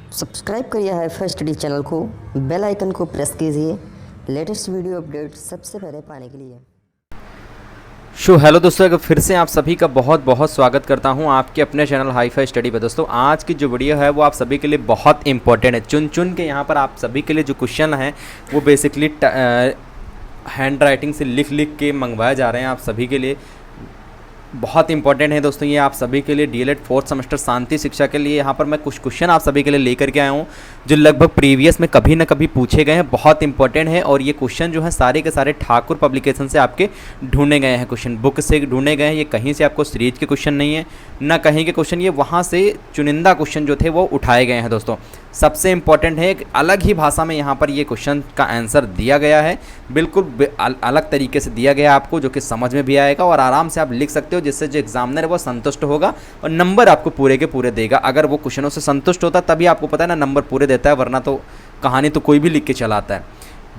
Subscribe करिए hi-fi study channel को, bell icon को प्रेस कीजिए लेटेस्ट वीडियो अपडेट सबसे पहले पाने के लिए। हेलो दोस्तों, एक फिर से आप सभी का बहुत बहुत स्वागत करता हूं आपके अपने चैनल हाईफाई स्टडी पे। दोस्तों आज की जो वीडियो है वो आप सभी के लिए बहुत इंपॉर्टेंट है। चुन चुन के यहाँ पर आप सभी के लिए जो क्वेश्चन हैं वो बेसिकली हैंड राइटिंग से लिख लिख के मंगवाए जा रहे हैं आप सभी के लिए। बहुत इंपॉर्टेंट है दोस्तों ये आप सभी के लिए। डीएलएड फोर्थ सेमेस्टर शांति शिक्षा के लिए यहाँ पर मैं कुछ क्वेश्चन आप सभी के लिए लेकर के आया हूँ जो लगभग प्रीवियस में कभी ना कभी पूछे गए हैं। बहुत इंपॉर्टेंट है और ये क्वेश्चन जो है सारे के सारे ठाकुर पब्लिकेशन से आपके ढूंढे गए हैं, क्वेश्चन बुक से ढूंढे गए हैं। ये कहीं से आपको सीरीज के क्वेश्चन नहीं है ना कहीं के क्वेश्चन, ये वहाँ से चुनिंदा क्वेश्चन जो थे वो उठाए गए हैं। दोस्तों सबसे इंपॉर्टेंट है, एक अलग ही भाषा में यहाँ पर ये क्वेश्चन का आंसर दिया गया है, बिल्कुल अलग तरीके से दिया गया आपको जो कि समझ में भी आएगा और आराम से आप लिख सकते हो, जिससे जो एग्जामिनर है वो संतुष्ट होगा और नंबर आपको पूरे के पूरे देगा। अगर वो क्वेश्चनों से संतुष्ट होता तभी आपको पता है ना नंबर पूरे देता है, वरना तो कहानी तो कोई भी लिख के चलाता है।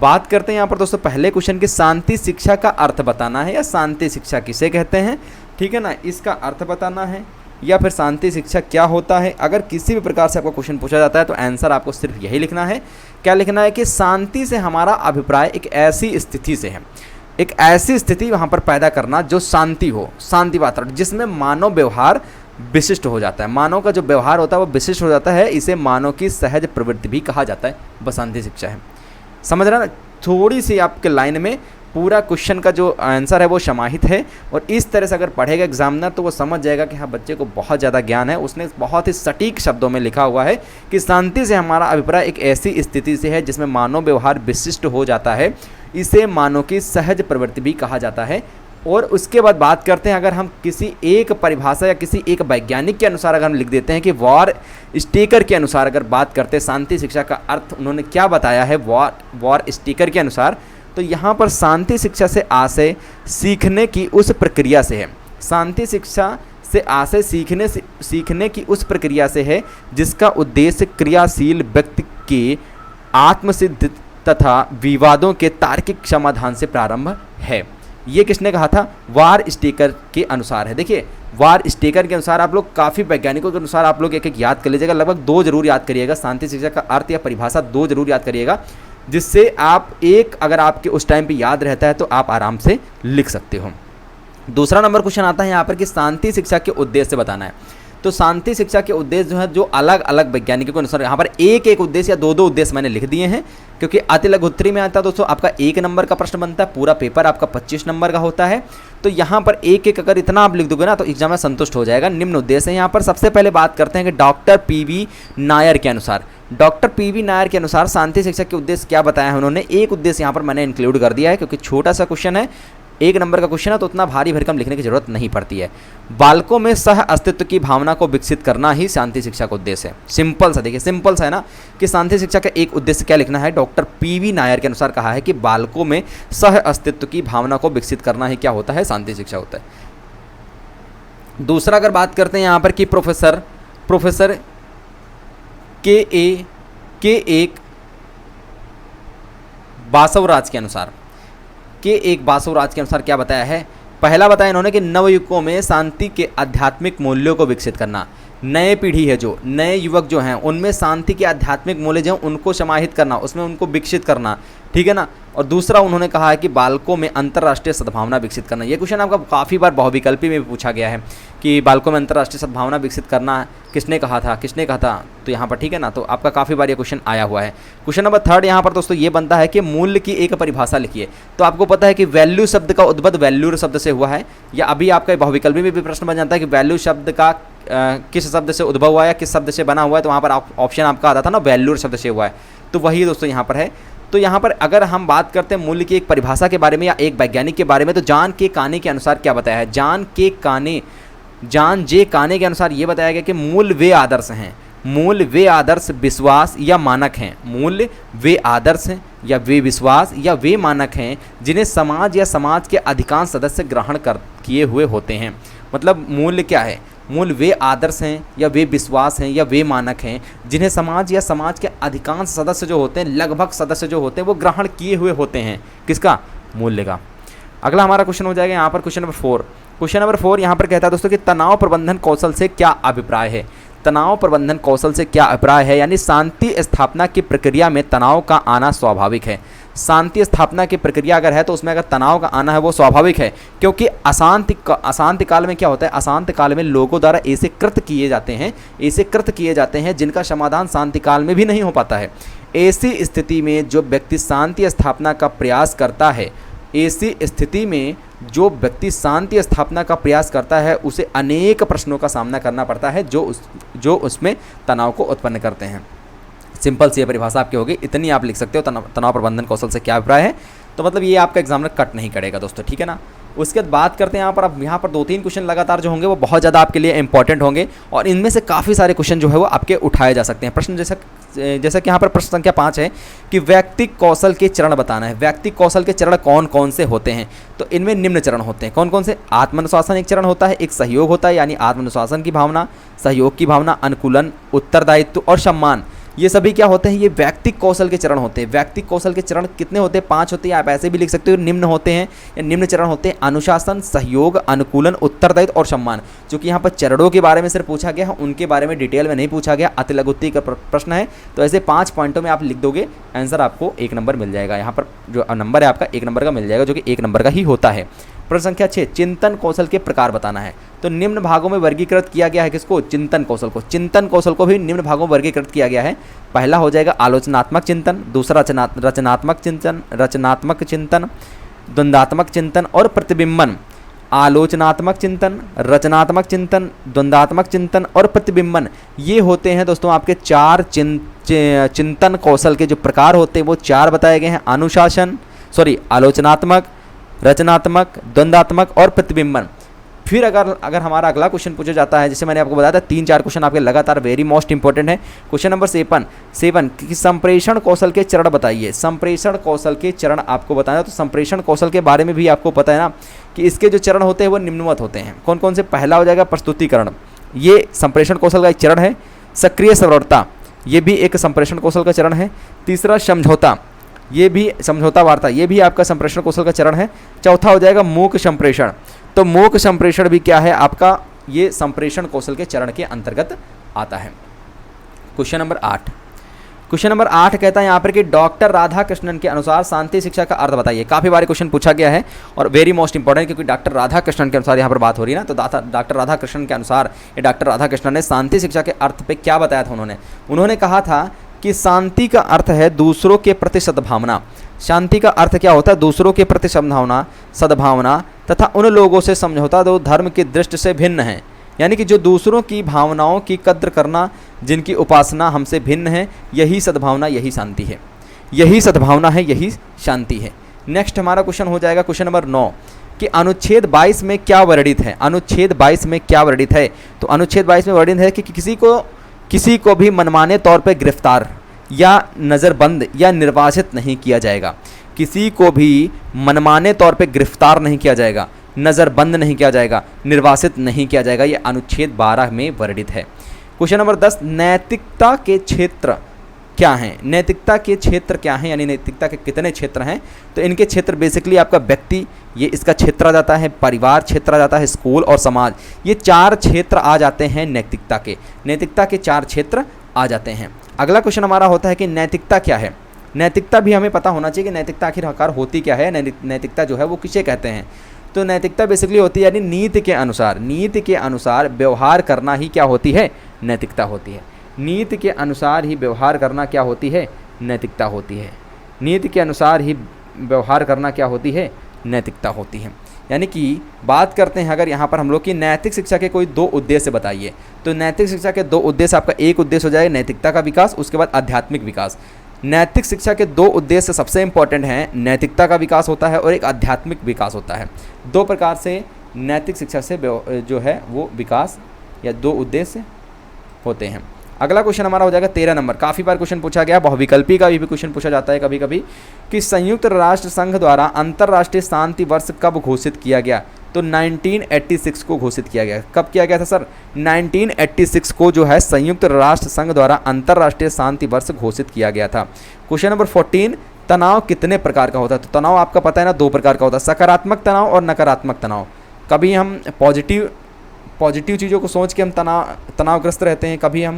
बात करते हैं यहाँ पर दोस्तों पहले क्वेश्चन की, शांति शिक्षा का अर्थ बताना है या शांति शिक्षा किसे कहते हैं, ठीक है ना, इसका अर्थ बताना है या फिर शांति शिक्षा क्या होता है। अगर किसी भी प्रकार से आपको क्वेश्चन पूछा जाता है तो आंसर आपको सिर्फ यही लिखना है। क्या लिखना है कि शांति से हमारा अभिप्राय एक ऐसी स्थिति से है, एक ऐसी स्थिति वहाँ पर पैदा करना जो शांति हो, शांति वातावरण जिसमें मानव व्यवहार विशिष्ट हो जाता है। मानव का जो व्यवहार होता है वो विशिष्ट हो जाता है, इसे मानव की सहज प्रवृत्ति भी कहा जाता है, वह शांति शिक्षा है। समझ रहे ना, थोड़ी सी आपके लाइन में पूरा क्वेश्चन का जो आंसर है वो समाहित है और इस तरह से अगर पढ़ेगा एग्जामिनर तो वो समझ जाएगा कि हाँ बच्चे को बहुत ज़्यादा ज्ञान है। उसने बहुत ही सटीक शब्दों में लिखा हुआ है कि शांति से हमारा अभिप्राय एक ऐसी स्थिति से है जिसमें मानव व्यवहार विशिष्ट हो जाता है, इसे मानव की सहज प्रवृत्ति भी कहा जाता है। और उसके बाद बात करते हैं, अगर हम किसी एक परिभाषा या किसी एक वैज्ञानिक के अनुसार अगर हम लिख देते हैं कि वॉर स्टीकर के अनुसार अगर बात करते हैं शांति शिक्षा का अर्थ उन्होंने क्या बताया है वॉर स्टीकर के अनुसार, तो यहाँ पर शांति शिक्षा से आशय सीखने की उस प्रक्रिया से है। शांति शिक्षा से आशय सीखने की उस प्रक्रिया से है जिसका उद्देश्य क्रियाशील व्यक्ति के आत्मसिद्ध तथा विवादों के तार्किक समाधान से प्रारंभ है। ये किसने कहा था? वार स्टीकर के अनुसार है। देखिए वार स्टीकर के अनुसार आप लोग काफ़ी वैज्ञानिकों के अनुसार आप लोग एक एक याद कर लीजिएगा, लगभग 2 जरूर याद करिएगा। शांति शिक्षा का अर्थ या परिभाषा 2 जरूर याद करिएगा, जिससे आप एक अगर आपके उस टाइम पे याद रहता है तो आप आराम से लिख सकते हो। दूसरा नंबर क्वेश्चन आता है यहाँ पर कि शांति शिक्षा के उद्देश्य बताना है। तो शांति शिक्षा के उद्देश्य जो है जो अलग अलग वैज्ञानिकों के अनुसार यहाँ पर एक एक उद्देश्य या 2 उद्देश्य मैंने लिख दिए हैं, क्योंकि अति लघुत्तरी में आता है दोस्तों आपका 1 नंबर का प्रश्न बनता है, पूरा पेपर आपका 25 नंबर का होता है। तो यहाँ पर एक एक अगर इतना आप लिख दोगे ना तो एग्जाम में संतुष्ट हो जाएगा। निम्न उद्देश्य है यहाँ पर, सबसे पहले बात करते हैं कि डॉक्टर पीवी नायर के अनुसार, डॉक्टर पीवी नायर के अनुसार शांति शिक्षा के उद्देश्य क्या बताया है उन्होंने। एक उद्देश्य यहाँ पर मैंने इंक्लूड कर दिया है क्योंकि छोटा सा क्वेश्चन है, 1 नंबर का क्वेश्चन है तो उतना भारी भरकम लिखने की जरूरत नहीं पड़ती है। बालकों में सह अस्तित्व की भावना को विकसित करना ही शांति शिक्षा का उद्देश्य है। सिंपल सा, देखिए सिंपल सा है ना कि शांति शिक्षा का एक उद्देश्य क्या लिखना है। डॉक्टर पीवी नायर के अनुसार कहा है कि बालकों में सह अस्तित्व की भावना को विकसित करना ही क्या होता है, शांति शिक्षा होता है। दूसरा अगर बात करते हैं यहाँ पर कि प्रोफेसर के एक बासवराज के अनुसार क्या बताया है। पहला बताया इन्होंने कि नवयुवकों में शांति के आध्यात्मिक मूल्यों को विकसित करना, नए पीढ़ी है जो नए युवक जो हैं उनमें शांति के आध्यात्मिक मूल्य जो हैं उनको समाहित करना, उसमें उनको विकसित करना, ठीक है ना। और दूसरा उन्होंने कहा है कि बालकों में अंतर्राष्ट्रीय सद्भावना विकसित करना। ये क्वेश्चन आपका काफ़ी बार बहुविकल्पी में भी पूछा गया है कि बालकों में अंतर्राष्ट्रीय सद्भावना विकसित करना किसने कहा था, तो यहाँ पर ठीक है ना, तो आपका काफ़ी बार ये क्वेश्चन आया हुआ है। क्वेश्चन नंबर 3 यहाँ पर दोस्तों ये बनता है कि मूल्य की एक परिभाषा लिखिए। तो आपको पता है कि वैल्यू शब्द का उद्भव वैल्यूर शब्द से हुआ है, या अभी आपका बहुविकल्पी में भी प्रश्न बन जाता है कि वैल्यू शब्द का किस शब्द से उद्भव हुआ है, किस शब्द से बना हुआ है, तो वहाँ पर ऑप्शन आपका आता था ना वैल्यूर शब्द से हुआ है, तो वही दोस्तों यहाँ पर है। तो यहाँ पर अगर हम बात करते हैं मूल्य की एक परिभाषा के बारे में या एक वैज्ञानिक के बारे में, तो जॉन जे काने के अनुसार क्या बताया है। जॉन जे काने के अनुसार ये बताया गया कि मूल्य वे आदर्श हैं, मूल्य वे आदर्श विश्वास या मानक हैं, मूल्य वे आदर्श हैं या वे विश्वास या वे मानक हैं जिन्हें समाज या समाज के अधिकांश सदस्य ग्रहण किए हुए होते हैं। मतलब मूल्य क्या है, मूल वे आदर्श हैं या वे विश्वास हैं या वे मानक हैं जिन्हें समाज या समाज के अधिकांश सदस्य जो होते हैं, लगभग सदस्य जो होते हैं वो ग्रहण किए हुए होते हैं। किसका? मूल्य का। अगला हमारा क्वेश्चन हो जाएगा यहाँ पर क्वेश्चन नंबर 4। क्वेश्चन नंबर 4 यहाँ पर कहता है दोस्तों कि तनाव प्रबंधन कौशल से क्या अभिप्राय है। तनाव प्रबंधन कौशल से क्या अभिप्राय है, यानी शांति स्थापना की प्रक्रिया में तनाव का आना स्वाभाविक है। शांति स्थापना की प्रक्रिया अगर है तो उसमें अगर तनाव का आना है वो स्वाभाविक है, क्योंकि अशांति काल में क्या होता है, अशांति काल में लोगों द्वारा ऐसे कृत्य किए जाते हैं जिनका समाधान शांति काल में भी नहीं हो पाता है। ऐसी स्थिति में जो व्यक्ति शांति स्थापना का प्रयास करता है उसे अनेक प्रश्नों का सामना करना पड़ता है जो उसमें तनाव को उत्पन्न करते हैं। सिंपल सी परिभाषा आपकी होगी, इतनी आप लिख सकते हो। तनाव प्रबंधन कौशल से क्या अभिप्राय है, तो मतलब ये आपका एग्जामिनर कट नहीं करेगा दोस्तों, ठीक है ना। उसके बाद बात करते हैं यहाँ पर, अब यहाँ पर 2-3 क्वेश्चन लगातार जो होंगे वो बहुत ज़्यादा आपके लिए इंपॉर्टेंट होंगे और इनमें से काफ़ी सारे क्वेश्चन जो है वो आपके उठाए जा सकते हैं। प्रश्न जैसा कि यहाँ पर प्रश्न संख्या 5 है कि व्यक्तिक कौशल के चरण बताना है। व्यक्तिक कौशल के चरण कौन कौन से होते हैं, तो इनमें निम्न चरण होते हैं। कौन कौन से? आत्मानुशासन एक चरण होता है, एक सहयोग होता है यानी आत्मानुशासन की भावना, सहयोग की भावना, अनुकूलन, उत्तरदायित्व और सम्मान। ये सभी क्या होते हैं, ये व्यक्तिक कौशल के चरण होते हैं। व्यक्तिक कौशल के चरण कितने होते हैं? 5 होते हैं। आप ऐसे भी लिख सकते हो निम्न होते हैं या निम्न चरण होते हैं: अनुशासन, सहयोग, अनुकूलन, उत्तरदायित्व और सम्मान। जो कि यहाँ पर चरणों के बारे में सिर्फ पूछा गया है, उनके बारे में डिटेल में नहीं पूछा गया, अति लघुत्तरी का प्रश्न है। तो ऐसे 5 पॉइंटों में आप लिख दोगे, आंसर आपको 1 नंबर मिल जाएगा। यहाँ पर जो नंबर है आपका 1 नंबर का मिल जाएगा, जो कि 1 नंबर का ही होता है। प्रश्न संख्या 6, चिंतन कौशल के प्रकार बताना है। तो निम्न भागों में वर्गीकृत किया गया है किसको? चिंतन कौशल को। चिंतन कौशल को भी निम्न भागों में वर्गीकृत किया गया है। पहला हो जाएगा आलोचनात्मक चिंतन, दूसरा रचनात्मक चिंतन, द्वंद्वात्मक चिंतन और प्रतिबिंबन। आलोचनात्मक चिंतन, रचनात्मक चिंतन, द्वंद्वात्मक चिंतन और प्रतिबिंबन, ये होते हैं दोस्तों आपके 4 चिंतन कौशल के जो प्रकार होते हैं वो 4 बताए गए हैं। आलोचनात्मक, रचनात्मक, द्वंद्वात्मक और प्रतिबिंबन। फिर अगर हमारा अगला क्वेश्चन पूछा जाता है, जैसे मैंने आपको बताया था 3-4 क्वेश्चन आपके लगातार वेरी मोस्ट इंपॉर्टेंट है। क्वेश्चन नंबर 7 कि संप्रेषण कौशल के चरण बताइए। संप्रेषण कौशल के चरण आपको बताना, तो संप्रेषण कौशल के बारे में भी आपको पता है ना कि इसके जो चरण होते हैं वो निम्नवत होते हैं। कौन कौन से? पहला हो जाएगा प्रस्तुतिकरण, ये संप्रेषण कौशल का एक चरण है। सक्रिय सरलता, ये भी एक संप्रेषण कौशल का चरण है। तीसरा समझौता, ये भी समझौता वार्ता, ये भी आपका संप्रेषण कौशल का चरण है। चौथा हो जाएगा मूक संप्रेषण, तो मूक संप्रेषण भी क्या है आपका, ये संप्रेषण कौशल के चरण के अंतर्गत आता है। क्वेश्चन नंबर 8 कहता है यहाँ पर कि डॉक्टर राधाकृष्णन के अनुसार शांति शिक्षा का अर्थ बताइए। काफ़ी बार क्वेश्चन पूछा गया है और वेरी मोस्ट इंपॉर्टेंट, क्योंकि डॉक्टर राधाकृष्णन के अनुसार यहाँ पर बात हो रही है ना। तो डॉक्टर राधाकृष्णन के अनुसार, ये डॉक्टर राधाकृष्णन ने शांति शिक्षा के अर्थ पे क्या बताया था? उन्होंने कहा था कि शांति का अर्थ है दूसरों के प्रति सद्भावना। शांति का अर्थ क्या होता है? दूसरों के प्रति सद्भावना तथा उन लोगों से समझौता जो धर्म की दृष्टि से भिन्न है, यानी कि जो दूसरों की भावनाओं की कद्र करना, जिनकी उपासना हमसे भिन्न है, यही सद्भावना, यही शांति है। यही सद्भावना है, यही शांति है। नेक्स्ट हमारा क्वेश्चन हो जाएगा क्वेश्चन नंबर 9 कि अनुच्छेद 22 में क्या वर्णित है। अनुच्छेद 22 में क्या वर्णित है? तो अनुच्छेद 22 में वर्णित है कि किसी को भी मनमाने तौर पर गिरफ्तार या नज़रबंद या निर्वासित नहीं किया जाएगा। किसी को भी मनमाने तौर पे गिरफ्तार नहीं किया जाएगा, नज़रबंद नहीं किया जाएगा, निर्वासित नहीं किया जाएगा। ये अनुच्छेद 12 में वर्णित है। क्वेश्चन नंबर 10, नैतिकता के क्षेत्र क्या हैं? नैतिकता के क्षेत्र क्या हैं, यानी नैतिकता के कितने क्षेत्र हैं? तो इनके क्षेत्र बेसिकली आपका व्यक्ति, ये इसका क्षेत्र आ जाता है, परिवार क्षेत्र आ जाता है, स्कूल और समाज, ये 4 क्षेत्र आ जाते हैं नैतिकता के 4 क्षेत्र आ जाते हैं। अगला क्वेश्चन हमारा होता है कि नैतिकता क्या है। नैतिकता भी हमें पता होना चाहिए कि नैतिकता आखिर आकार होती क्या है, नैतिकता जो है वो किसे कहते हैं। तो नैतिकता बेसिकली होती है यानी नीति के अनुसार व्यवहार करना ही क्या होती है? नैतिकता होती है। नीति के अनुसार ही व्यवहार करना क्या होती है? नैतिकता होती है। नीति के अनुसार ही व्यवहार करना क्या होती है? नैतिकता होती है। यानी कि बात करते हैं अगर यहाँ पर हम लोग की नैतिक शिक्षा के कोई 2 उद्देश्य बताइए, तो नैतिक शिक्षा के 2 उद्देश्य, आपका एक उद्देश्य हो जाएगा नैतिकता का विकास, उसके बाद आध्यात्मिक विकास। नैतिक शिक्षा के 2 उद्देश्य सबसे इंपॉर्टेंट हैं, नैतिकता का विकास होता है और एक आध्यात्मिक विकास होता है। 2 प्रकार से नैतिक शिक्षा से जो है वो विकास या 2 उद्देश्य होते हैं। अगला क्वेश्चन हमारा हो जाएगा 13 नंबर। काफ़ी बार क्वेश्चन पूछा गया, बहुविकल्पी का भी क्वेश्चन पूछा जाता है कभी कभी, कि संयुक्त राष्ट्र संघ द्वारा अंतर्राष्ट्रीय शांति वर्ष कब घोषित किया गया? तो 1986 को घोषित किया गया। कब किया गया था सर? 1986 को जो है संयुक्त राष्ट्र संघ द्वारा अंतर्राष्ट्रीय शांति वर्ष घोषित किया गया था। क्वेश्चन नंबर 14, तनाव कितने प्रकार का होता है? तो तनाव आपका पता है ना, 2 प्रकार का होता है, सकारात्मक तनाव और नकारात्मक तनाव। कभी हम पॉजिटिव चीज़ों को सोच के हम तनावग्रस्त रहते हैं, कभी हम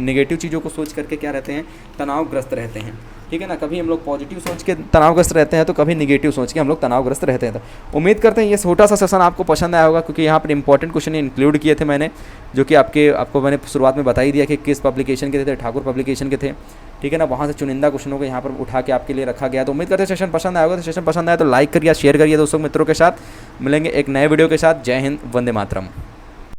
नेगेटिव चीज़ों को सोच करके क्या रहते हैं, तनावग्रस्त रहते हैं। ठीक है ना, कभी हम लोग पॉजिटिव सोच के तनावग्रस्त रहते हैं तो कभी नेगेटिव सोच के हम लोग तनावग्रस्त रहते हैं। तो उम्मीद करते हैं ये छोटा सा सेशन आपको पसंद आया होगा, क्योंकि यहाँ पर इंपॉर्टेंट क्वेश्चन इंक्लूड किए थे मैंने, जो कि आपको मैंने शुरुआत में बता ही दिया कि किस पब्लिकेशन के थे, ठाकुर पब्लिकेशन के थे। ठीक है ना, वहाँ से चुनिंदा क्वेश्चनों को यहाँ पर उठा के आपके लिए रखा गया। तो उम्मीद करते हैं सेशन पसंद आया होगा। तो सेशन पसंद आया तो लाइक करिए, शेयर करिए दोस्तों मित्रों के साथ। मिलेंगे एक नए वीडियो के साथ। जय हिंद, वंदे मातरम।